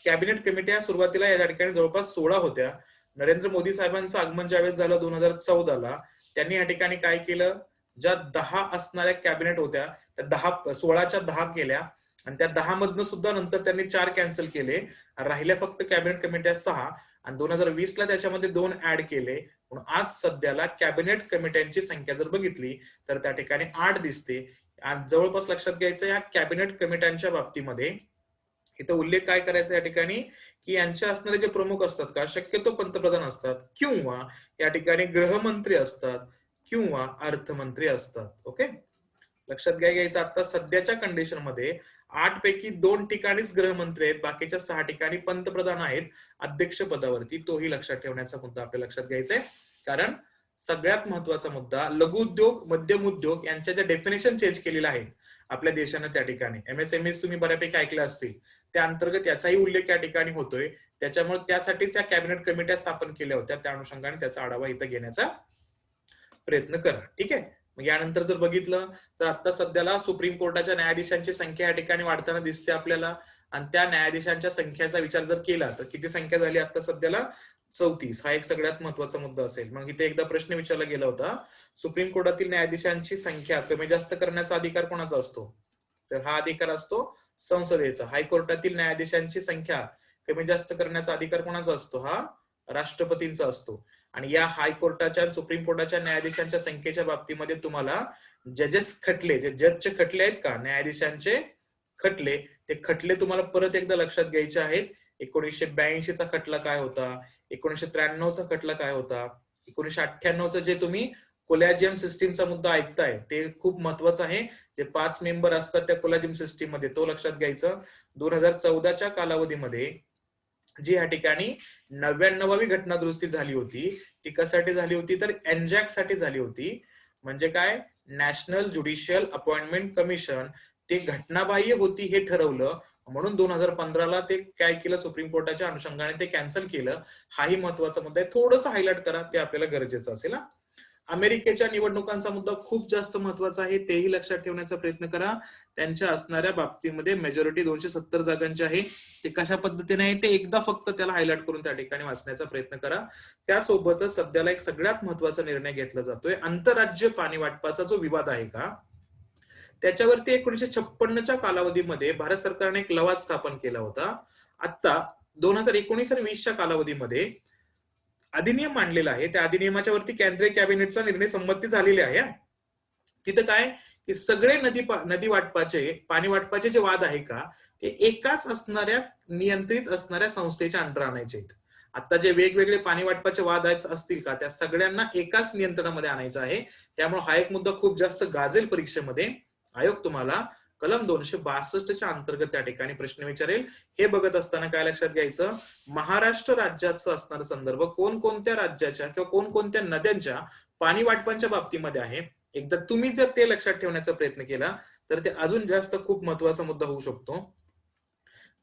[SPEAKER 1] कॅबिनेट कमिट्या सुरुवातीला या ठिकाणी जवळपास 16 होत्या. नरेंद्र मोदी साहेबांचं आगमन ज्यावेळेस झालं 2014 ला, त्यांनी या ठिकाणी काय केलं, ज्या 10 असणाऱ्या कॅबिनेट होत्या त्या 16च्या 10 केल्या आणि त्या 10 मधनं सुद्धा नंतर त्यांनी 4 कॅन्सल केले, राहिल्या फक्त कॅबिनेट कमिट्या 6, आणि 2020 ला त्याच्यामध्ये 2 ऍड केले. म्हणून आज सध्याला कॅबिनेट कमिट्यांची संख्या जर बघितली तर त्या ठिकाणी 8 दिसते. आणि जवळपास लक्षात घ्यायचं या कॅबिनेट कमिट्यांच्या बाबतीमध्ये इथं उल्लेख काय करायचा या ठिकाणी, की यांचे असणारे जे प्रमुख असतात का, शक्यतो पंतप्रधान असतात, किंवा या ठिकाणी गृहमंत्री असतात, किंवा अर्थमंत्री असतात. ओके, लक्षात घ्यायचं आता सध्याच्या कंडिशन मध्ये 8 पैकी 2 ठिकाणीच गृहमंत्री आहेत, बाकीच्या 6 ठिकाणी पंतप्रधान आहेत अध्यक्ष पदावरती. तोही लक्षात ठेवण्याचा मुद्दा आपल्याला लक्षात घ्यायचा आहे. कारण सगळ्यात महत्वाचा मुद्दा, लघु उद्योग मध्यम उद्योग यांच्या ज्या डेफिनेशन चेंज केलेल्या आहेत आपल्या देशानं, त्या ठिकाणी MSME तुम्ही बऱ्यापैकी ऐकले असतील, त्या अंतर्गत याचाही उल्लेख या ठिकाणी होतोय. त्याच्यामुळे त्यासाठीच या कॅबिनेट कमिट्या स्थापन केल्या होत्या. त्या अनुषंगाने त्याचा आढावा इथं घेण्याचा प्रयत्न करा. ठीक आहे. मग यानंतर जर बघितलं तर आता सध्याला सुप्रीम कोर्टाच्या न्यायाधीशांची संख्या या ठिकाणी वाढताना दिसते आपल्याला. आणि त्या न्यायाधीशांच्या संख्येचा विचार जर केला तर किती संख्या झाली आता सध्याला? 34. हा एक सगळ्यात महत्वाचा मुद्दा असेल. मग इथे एकदा प्रश्न विचारला गेला होता, सुप्रीम कोर्टातील न्यायाधीशांची संख्या कमी जास्त करण्याचा अधिकार कोणाचा असतो? तर हा अधिकार असतो संसदेचा. हायकोर्टातील न्यायाधीशांची संख्या कमी जास्त करण्याचा अधिकार कोणाचा असतो? हा राष्ट्रपतींचा असतो. आणि या हायकोर्टाच्या सुप्रीम कोर्टाच्या न्यायाधीशांच्या संख्येच्या बाबतीमध्ये तुम्हाला जजेस खटले, जे जजचे खटले आहेत का, न्यायाधीशांचे खटले, ते खटले तुम्हाला परत एकदा लक्षात घ्यायचे आहेत. 1982 चा खटला काय होता, 1993 चा खटला काय होता, 1998 जे तुम्ही कोलॅजियम सिस्टीमचा मुद्दा ऐकताय ते खूप महत्वाचं आहे. जे 5 मेंबर असतात त्या कोलॅजियम सिस्टीम मध्ये, तो लक्षात घ्यायचं. 2014च्या कालावधीमध्ये जी या ठिकाणी 99वी घटना दुरुस्ती झाली होती, ती कशासाठी झाली होती तर एनजॅक साठी झाली होती. म्हणजे काय, नॅशनल ज्युडिशियल अपॉइंटमेंट कमिशन, ते घटनाबाह्य होती हे ठरवलं. म्हणून 2015ला ते काय केलं, सुप्रीम कोर्टाच्या अनुषंगाने ते कॅन्सल केलं. हाही महत्वाचा मुद्दा आहे, थोडंसं हायलाइट करा, ते आपल्याला गरजेचं असेल. अमेरिकेच्या निवडणुकांचा मुद्दा खूप जास्त महत्वाचा आहे, तेही लक्षात ठेवण्याचा प्रयत्न करा. त्यांच्या असणाऱ्या बाबतीमध्ये मेजॉरिटी 270 जागांची आहे. ते कशा पद्धतीने आहे ते एकदा फक्त त्याला हायलाइट करून त्या ठिकाणी वाचण्याचा प्रयत्न करा. त्यासोबतच सध्याला एक सगळ्यात महत्वाचा निर्णय घेतला जातोय, आंतरराज्य पाणी वाटपाचा जो विवाद आहे का, त्याच्यावरती 1956च्या कालावधीमध्ये भारत सरकारने एक लवाद स्थापन केला होता. आता 2019 आणि 20च्या कालावधीमध्ये अधिनियम मांडलेला आहे. त्या अधिनियमाच्या वरती केंद्रीय कॅबिनेटचा निर्णय संमती झालेली आहे. तिथं काय, की सगळे नदी वाटपाचे, पाणी वाटपाचे जे वाद आहे का, ते एकाच असणाऱ्या नियंत्रित असणाऱ्या संस्थेच्या अंडर आणायचे आहेत. आता जे वेगवेगळे पाणी वाटपाचे वाद असतील का, त्या सगळ्यांना एकाच नियंत्रणामध्ये आणायचं आहे. त्यामुळे हा एक मुद्दा खूप जास्त गाजेल परीक्षेमध्ये. आयोग तुम्हाला कलम 262च्या अंतर्गत त्या ठिकाणी प्रश्न विचारेल. हे बघत असताना काय लक्षात घ्यायचं, महाराष्ट्र राज्याचा असणारा संदर्भ कोणकोणत्या राज्याच्या किंवा कोणकोणत्या नद्यांच्या पाणी वाटपांच्या बाबतीमध्ये आहे. एकदा तुम्ही जर ते लक्षात ठेवण्याचा प्रयत्न केला तर ते अजून जास्त खूप महत्वाचा मुद्दा होऊ शकतो.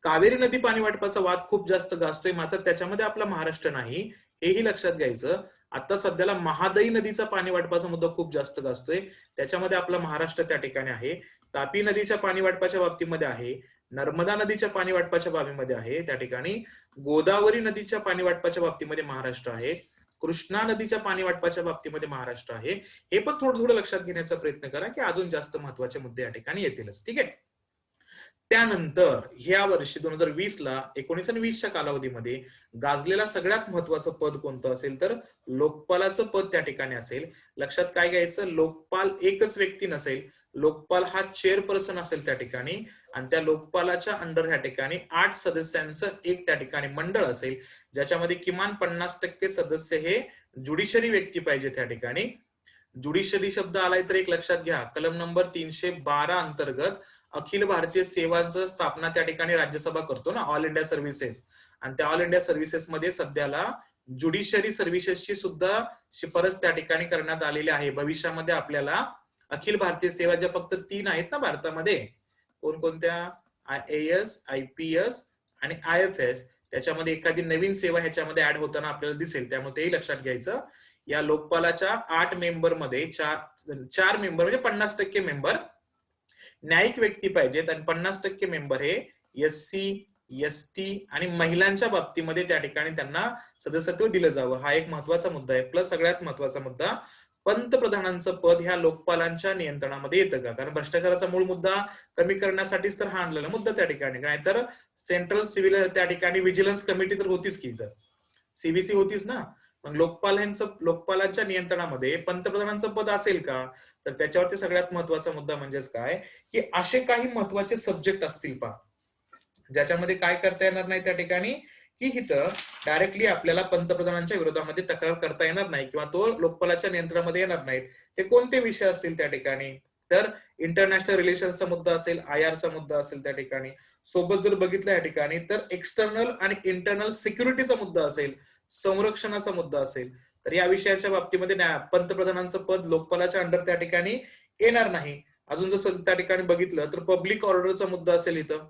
[SPEAKER 1] कावेरी नदी पाणी वाटपाचा वाद खूप जास्त गाजतोय, मात्र त्याच्यामध्ये आपला महाराष्ट्र नाही, हेही लक्षात घ्यायचं. आता सध्याला महादई नदीचा पाणी वाटपाचा मुद्दा खूप जास्त गाजतोय, त्याच्यामध्ये आपला महाराष्ट्र त्या ठिकाणी आहे. तापी नदीच्या पाणी वाटपाच्या बाबतीमध्ये आहे, नर्मदा नदीच्या पाणी वाटपाच्या बाबतीमध्ये आहे, त्या ठिकाणी गोदावरी नदीच्या पाणी वाटपाच्या बाबतीमध्ये महाराष्ट्र आहे, कृष्णा नदीच्या पाणी वाटपाच्या बाबतीमध्ये महाराष्ट्र आहे. हे पण थोडं लक्षात घेण्याचा प्रयत्न करा, की अजून जास्त महत्वाचे मुद्दे या ठिकाणी येतीलच. ठीक आहे. त्यानंतर ह्या वर्षी 2020ला 19 आणि 20च्या कालावधीमध्ये गाजलेला सगळ्यात महत्वाचं पद कोणतं असेल तर लोकपालाचं पद त्या ठिकाणी असेल. लक्षात काय घ्यायचं, लोकपाल एकच व्यक्ती नसेल, लोकपाल हा चेअरपर्सन असेल त्या ठिकाणी. आणि त्या लोकपालाच्या अंडर ह्या ठिकाणी 8 सदस्यांचं एक त्या ठिकाणी मंडळ असेल, ज्याच्यामध्ये किमान 50% सदस्य हे ज्युडिशरी व्यक्ती पाहिजे. त्या ठिकाणी ज्युडिशरी शब्द आलाय तर एक लक्षात घ्या, कलम नंबर 312 अंतर्गत अखिल भारतीय सेवांचं स्थापना त्या ठिकाणी राज्यसभा करतो ना, ऑल इंडिया सर्व्हिसेस. आणि त्या ऑल इंडिया सर्व्हिसेस मध्ये सध्याला ज्युडिशरी सर्व्हिसेसची सुद्धा शिफारस त्या ठिकाणी करण्यात आलेली आहे. भविष्यामध्ये आपल्याला अखिल भारतीय सेवा ज्या फक्त 3 आहेत ना भारतामध्ये, कोणकोणत्या, IAS, IPS आणि IFS, त्याच्यामध्ये एखादी नवीन सेवा ह्याच्यामध्ये ऍड होताना आपल्याला दिसेल. त्यामुळे तेही लक्षात घ्यायचं. या लोकपालाच्या 8 मेंबर मध्ये 4 मेंबर म्हणजे 50% मेंबर न्यायिक व्यक्ती पाहिजेत, आणि 50% मेंबर हे SC, ST आणि महिलांच्या बाबतीमध्ये त्या ठिकाणी त्यांना सदस्यत्व दिलं जावं. हा एक महत्वाचा मुद्दा आहे. प्लस सगळ्यात महत्वाचा मुद्दा, पंतप्रधानांचं पद ह्या लोकपालांच्या नियंत्रणामध्ये येतं का? कारण भ्रष्टाचाराचा मूळ मुद्दा कमी करण्यासाठीच तर हा आणलेला मुद्दा त्या ठिकाणी, काय तर सेंट्रल सिव्हिल त्या ठिकाणी विजिलन्स कमिटी तर होतीच की, तर सीबीसी होतीच ना. मग लोकपालांच्या नियंत्रणामध्ये पंतप्रधानांचं पद असेल का? तर त्याच्यावरती सगळ्यात महत्वाचा मुद्दा म्हणजेच काय, की असे काही महत्वाचे सब्जेक्ट असतील पहा, ज्याच्यामध्ये काय करता येणार नाही त्या ठिकाणी, की इथं डायरेक्टली आपल्याला पंतप्रधानांच्या विरोधामध्ये तक्रार करता येणार नाही किंवा तो लोकपालाच्या नियंत्रणामध्ये येणार नाहीत. ते कोणते विषय असतील त्या ठिकाणी? तर इंटरनॅशनल रिलेशन्सचा मुद्दा असेल, आयआरचा मुद्दा असेल त्या ठिकाणी. सोबत जर बघितलं या ठिकाणी तर एक्सटर्नल आणि इंटरनल सिक्युरिटीचा मुद्दा असेल, संरक्षणाचा मुद्दा असेल. तर या विषयाच्या बाबतीमध्ये पंतप्रधानांचं पद लोकपालाच्या अंडर त्या ठिकाणी येणार नाही. अजून जसं त्या ठिकाणी बघितलं तर पब्लिक ऑर्डरचा मुद्दा असेल इथं.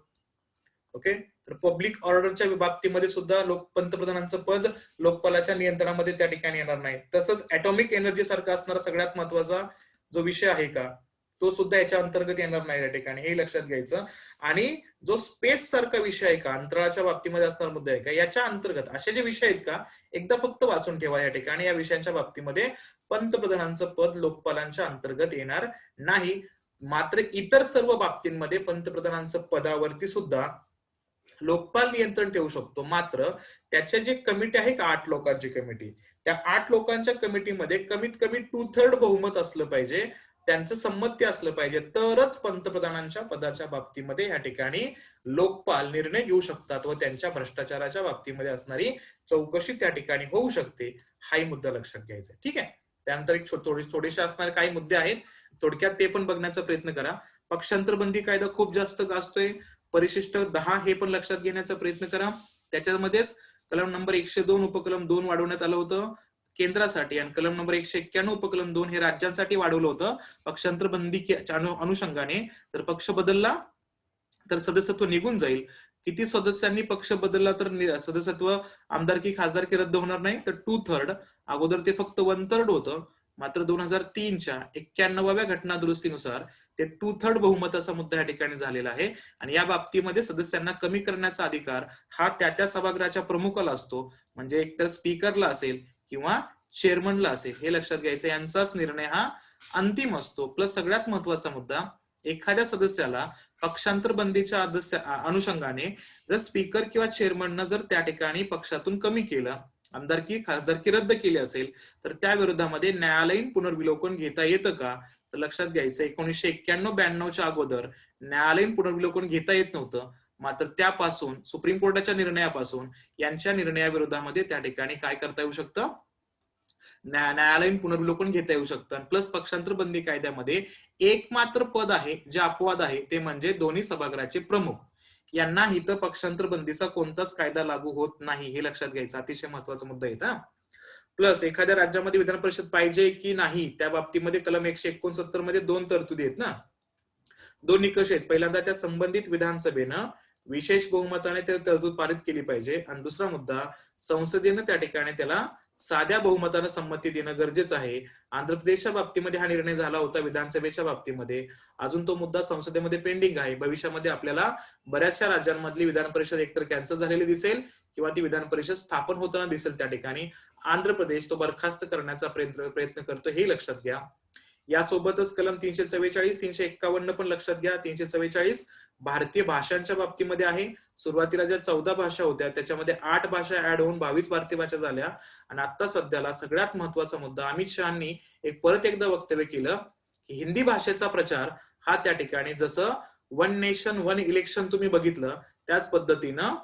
[SPEAKER 1] ओके, तर पब्लिक ऑर्डरच्या बाबतीमध्ये सुद्धा पंतप्रधानांचं पद लोकपालाच्या नियंत्रणामध्ये त्या ठिकाणी येणार नाही. तसंच ऍटॉमिक एनर्जी सारखा असणारा सगळ्यात महत्वाचा जो विषय आहे का, तो सुद्धा याच्या अंतर्गत येणार नाही या ठिकाणी, हे लक्षात घ्यायचं. आणि जो स्पेस सारखा विषय आहे का, अंतराळाच्या बाबतीमध्ये असणारा मुद्दा आहे का, याच्या अंतर्गत असे जे विषय आहेत का, एकदा फक्त वाचून ठेवा या ठिकाणी. या विषयांच्या बाबतीमध्ये पंतप्रधानांचं पद लोकपालांच्या अंतर्गत येणार नाही. मात्र इतर सर्व बाबतींमध्ये पंतप्रधानांचं पदावरती सुद्धा लोकपाल नियंत्रण ठेवू शकतो. मात्र त्याच्या जे कमिटी आहे का, 8 लोकांची कमिटी, त्या 8 लोकांच्या कमिटीमध्ये कमीत कमी 2/3 बहुमत असलं पाहिजे, त्यांचं संमती असलं पाहिजे, तरच पंतप्रधानांच्या पदाच्या बाबतीमध्ये या ठिकाणी लोकपाल निर्णय घेऊ शकतात व त्यांच्या भ्रष्टाचाराच्या बाबतीमध्ये असणारी चौकशी त्या ठिकाणी होऊ शकते. हाही मुद्दा लक्षात घ्यायचा. ठीक आहे. त्यानंतर एक थोडेसे असणारे काही मुद्दे आहेत, थोडक्यात ते पण बघण्याचा प्रयत्न करा. पक्षांतर बंदी कायदा खूप जास्त गाजतोय. परिशिष्ट 10 हे पण लक्षात घेण्याचा प्रयत्न करा. त्याच्यामध्येच कलम नंबर 102 उपकलम 2 वाढवण्यात आलं होतं केंद्रासाठी, आणि कलम नंबर 191 उपकलम 2 हे राज्यांसाठी वाढवलं होतं पक्षांतर बंदीच्या अनुषंगाने. तर पक्ष बदलला तर सदस्यत्व निघून जाईल. किती सदस्यांनी पक्ष बदलला तर सदस्यत्व, आमदारकी खासदारकी रद्द होणार नाही. तर 2/3, अगोदर ते फक्त 1/3 होतं. मात्र 2003च्या 91व्या घटना दुरुस्तीनुसार ते 2/3 बहुमताचा मुद्दा या ठिकाणी झालेला आहे. आणि या बाबतीमध्ये सदस्यांना कमी करण्याचा अधिकार हा त्या सभागृहाच्या प्रमुखाला असतो, म्हणजे एकतर स्पीकरला असेल किंवा चेअरमनला असेल, हे लक्षात घ्यायचं. यांचाच निर्णय हा अंतिम असतो. प्लस सगळ्यात महत्वाचा मुद्दा, एखाद्या सदस्याला पक्षांतर बंदीच्या अनुषंगाने जर स्पीकर किंवा चेअरमननं जर त्या ठिकाणी पक्षातून कमी केलं, आमदारकी खासदारकी रद्द केली असेल, तर त्या विरोधामध्ये न्यायालयीन पुनर्विलोकन घेता येतं का? तर लक्षात घ्यायचं, 1991-92च्या अगोदर न्यायालयीन पुनर्विलोकन घेता येत नव्हतं. मात्र त्यापासून, सुप्रीम कोर्टाच्या निर्णयापासून यांच्या निर्णयाविरोधामध्ये त्या ठिकाणी काय करता येऊ शकतं, न्यायालयीन पुनर्विलोकन घेता येऊ शकतं. प्लस पक्षांतर बंदी कायद्यामध्ये एक मात्र पद आहे जे अपवाद आहे, ते म्हणजे दोन्ही सभागृहाचे प्रमुख. यांना इथं पक्षांतर बंदीचा कोणताच कायदा लागू होत नाही, हे लक्षात घ्यायचं. अतिशय महत्वाचा मुद्दा आहे. प्लस एखाद्या राज्यामध्ये विधान परिषद पाहिजे की नाही, त्या बाबतीमध्ये कलम 169 मध्ये 2 तरतुदी आहेत ना, 2 निकष आहेत. पहिल्यांदा त्या संबंधित विधानसभेनं विशेष बहुमताने ते तरतूद पारित केली पाहिजे, आणि दुसरा मुद्दा, संसदेनं त्या ठिकाणी त्याला साध्या बहुमतानं संमती देणं गरजेचं आहे. आंध्र प्रदेशच्या बाबतीमध्ये हा निर्णय झाला होता, विधानसभेच्या बाबतीमध्ये अजून तो मुद्दा संसदेमध्ये पेंडिंग आहे. भविष्यामध्ये आपल्याला बऱ्याचशा राज्यांमधली विधान परिषद एकतर कॅन्सल झालेली दिसेल किंवा ती विधान परिषद स्थापन होताना दिसेल. त्या ठिकाणी आंध्र प्रदेश तो बरखास्त करण्याचा प्रयत्न करतो, हे लक्षात घ्या. यासोबतच कलम 344, 351 पण लक्षात घ्या. 344 भारतीय भाषांच्या बाबतीमध्ये आहे. सुरुवातीला ज्या 14 भाषा होत्या त्याच्यामध्ये 8 भाषा ऍड होऊन 22 भारतीय भाषा झाल्या. आणि आता सध्याला सगळ्यात महत्वाचा मुद्दा, अमित शहानी परत एकदा वक्तव्य केलं की हिंदी भाषेचा प्रचार हा त्या ठिकाणी, जसं 1 नेशन 1 इलेक्शन तुम्ही बघितलं, त्याच पद्धतीनं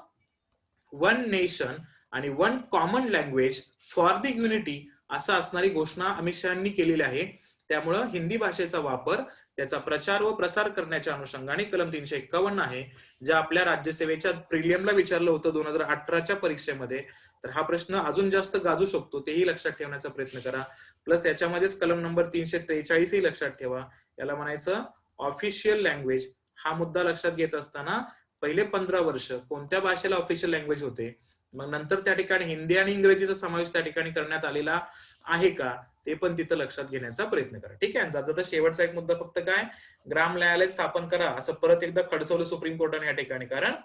[SPEAKER 1] 1 नेशन आणि 1 common language for the unity असं असणारी घोषणा अमित शहानी केलेली आहे. त्यामुळं हिंदी भाषेचा वापर, त्याचा प्रचार व प्रसार करण्याच्या अनुषंगाने कलम 351 आहे, ज्या आपल्या राज्यसेवेच्या प्रिलियमला विचारलं होतं 2018च्या परीक्षेमध्ये. तर हा प्रश्न अजून जास्त गाजू शकतो, तेही लक्षात ठेवण्याचा प्रयत्न करा. प्लस याच्यामध्येच कलम नंबर 343 ही लक्षात ठेवा. याला म्हणायचं ऑफिशियल लँग्वेज. हा मुद्दा लक्षात घेत असताना पहिले 15 वर्ष कोणत्या भाषेला ऑफिशियल लँग्वेज होते, मग नंतर त्या ठिकाणी हिंदी आणि इंग्रजीचा समावेश त्या ठिकाणी करण्यात आलेला आहे का, ते पण तिथं लक्षात घेण्याचा प्रयत्न करा. ठीक आहे. जाता शेवटचा एक मुद्दा फक्त काय, ग्राम न्यायालय स्थापन करा असं परत एकदा खडसवलं सुप्रीम कोर्टाने या ठिकाणी. कारण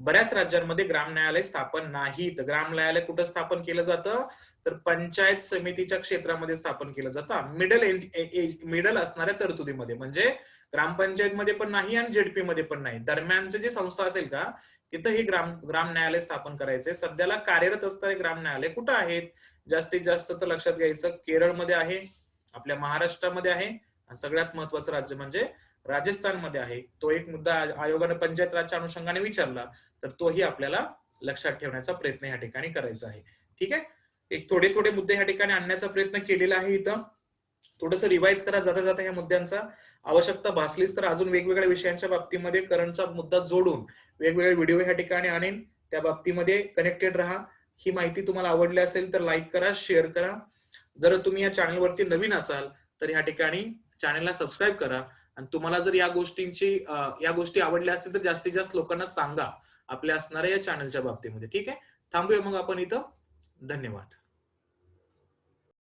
[SPEAKER 1] बऱ्याच राज्यांमध्ये ग्राम न्यायालय स्थापन नाहीत. ग्राम न्यायालय कुठं स्थापन केलं जातं, तर पंचायत समितीच्या क्षेत्रामध्ये स्थापन केलं जातं मिडल असणाऱ्या तरतुदीमध्ये, म्हणजे ग्रामपंचायतमध्ये पण नाही आणि जेडपी मध्ये पण नाही, दरम्यानचे जे संस्था असेल का तिथं हे ग्राम न्यायालय स्थापन करायचे. सध्याला कार्यरत असणारे ग्राम न्यायालय कुठं आहेत? जास्तीत जास्त तर लक्षात घ्यायचं, केरळमध्ये आहे, आपल्या महाराष्ट्रामध्ये आहे, आणि सगळ्यात महत्वाचं राज्य म्हणजे राजस्थानमध्ये आहे. तो एक मुद्दा आयोगाने पंचायत राजच्या अनुषंगाने विचारला, तर तोही आपल्याला लक्षात ठेवण्याचा प्रयत्न या ठिकाणी करायचा आहे. ठीक आहे, एक थोडे थोडे मुद्दे या ठिकाणी आणण्याचा प्रयत्न केलेला आहे. इथं थोडंसं रिवाइज करा जाता जाता ह्या मुद्द्यांचा. आवश्यकता भासलीच तर अजून वेगवेगळ्या विषयांच्या बाबतीमध्ये करंटचा मुद्दा जोडून वेगवेगळे व्हिडिओ ह्या ठिकाणी आणेन, त्या बाबतीमध्ये कनेक्टेड राहा. ही माहिती तुम्हाला आवडली असेल तर लाईक करा, शेअर करा. जर तुम्ही या चॅनलवरती नवीन असाल तर ह्या ठिकाणी चॅनलला सबस्क्राईब करा. आणि तुम्हाला जर या गोष्टी आवडल्या असतील तर जास्तीत जास्त लोकांना सांगा आपल्या असणाऱ्या या चॅनलच्या बाबतीमध्ये. ठीक आहे, थांबूया मग आपण इथं. धन्यवाद.